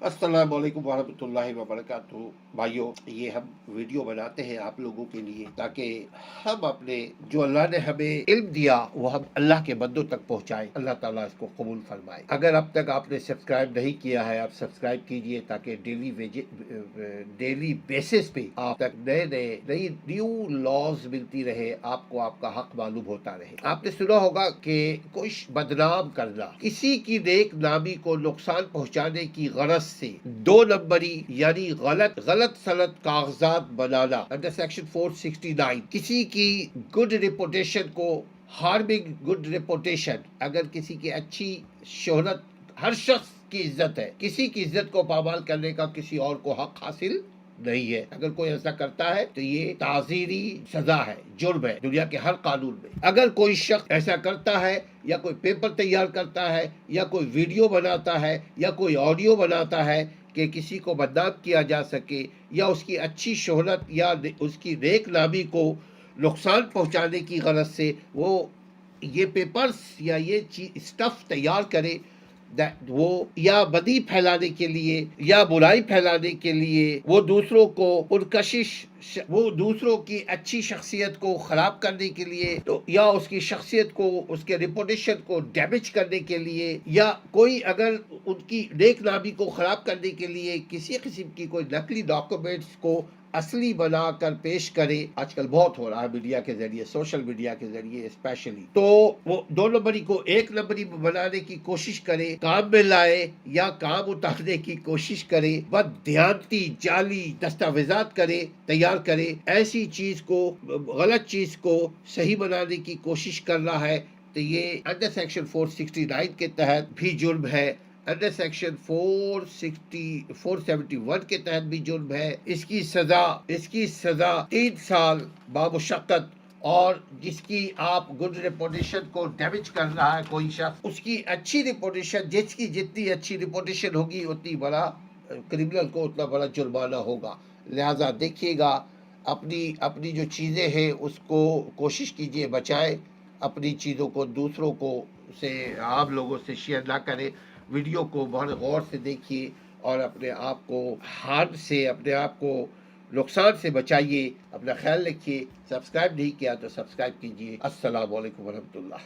अस्सलाम वालेकुम वरहमतुल्लाहि वबरकातुहू। भाइयों, ये हम वीडियो बनाते हैं आप लोगों के लिए ताकि हम अपने जो अल्लाह ने हमें इल्म दिया वो हम अल्लाह के बंदों तक पहुंचाएं। अल्लाह ताला इसको कबूल फरमाए। अगर अब तक आपने सब्सक्राइब नहीं किया है, आप सब्सक्राइब कीजिए ताकि डेली बेसिस पे आप तक नई न्यू लॉज मिलती रहे, आपको आपका हक मालूम होता रहे। आपने सुना होगा कि कुछ बदनाम करना, किसी की नेक नामी को नुकसान पहुंचाने की गरज से दो नंबरी यानी गलत गलत सलत कागजात बनाना अंडर सेक्शन 469, किसी की गुड रिपोर्टेशन को हार्मिंग गुड रिपोर्टेशन, अगर किसी की अच्छी शोहरत, हर शख्स की इज्जत है, किसी की इज्जत को पामाल करने का किसी और को हक हासिल नहीं है। अगर कोई ऐसा करता है तो ये ताजीरी सजा है, जुर्म है दुनिया के हर कानून में। अगर कोई शख्स ऐसा करता है या कोई पेपर तैयार करता है या कोई वीडियो बनाता है या कोई ऑडियो बनाता है कि किसी को बदनाम किया जा सके या उसकी अच्छी शोहरत या उसकी नेक नामी को नुकसान पहुंचाने की गरज से वो ये पेपर्स या ये स्टफ तैयार करे, वो या बदी फैलाने के लिए या बुराई फैलाने के लिए, वो दूसरों को वो दूसरों की अच्छी शख्सियत को खराब करने के लिए, तो या उसकी शख्सियत को, उसके रिपोर्टेशन को डैमेज करने के लिए, या कोई अगर उनकी नेक नामी को खराब करने के लिए किसी किस्म की कोई नकली डॉक्यूमेंट्स को असली बनाकर पेश करे। आजकल बहुत हो रहा है मीडिया के जरिए, सोशल मीडिया के जरिए स्पेशली। तो वो दो नंबरी को एक नंबरी बनाने की कोशिश करे, काम में लाए या काम उतारने की कोशिश करे, बददियानती जाली दस्तावेजात करे, तैयार करे, ऐसी चीज को, गलत चीज को सही बनाने की कोशिश कर रहा है, तो ये अंडर सेक्शन 469 के तहत भी जुर्म है, अंडर सेक्शन 471 के तहत भी जुर्म है। इसकी सजा 3 साल बामुशक्कत, और जिसकी आप गुड रिपोर्टेशन को डैमेज कर रहा है कोई शख्स, उसकी अच्छी रिपोर्टेशन, जिसकी जितनी अच्छी रिपोर्टेशन होगी उतनी बड़ा क्रिमिनल को उतना बड़ा जुर्माना होगा। लिहाजा देखिएगा, अपनी जो चीज़ें हैं उसको कोशिश कीजिए बचाएं, अपनी चीज़ों को दूसरों को से आम लोगों से शेयर ना करें। वीडियो को बहुत गौर से देखिए और अपने आप को हार्म से, अपने आप को नुकसान से बचाइए। अपना ख्याल रखिए। सब्सक्राइब नहीं किया तो सब्सक्राइब कीजिए। अस्सलाम वालेकुम वरहमतुल्लाह।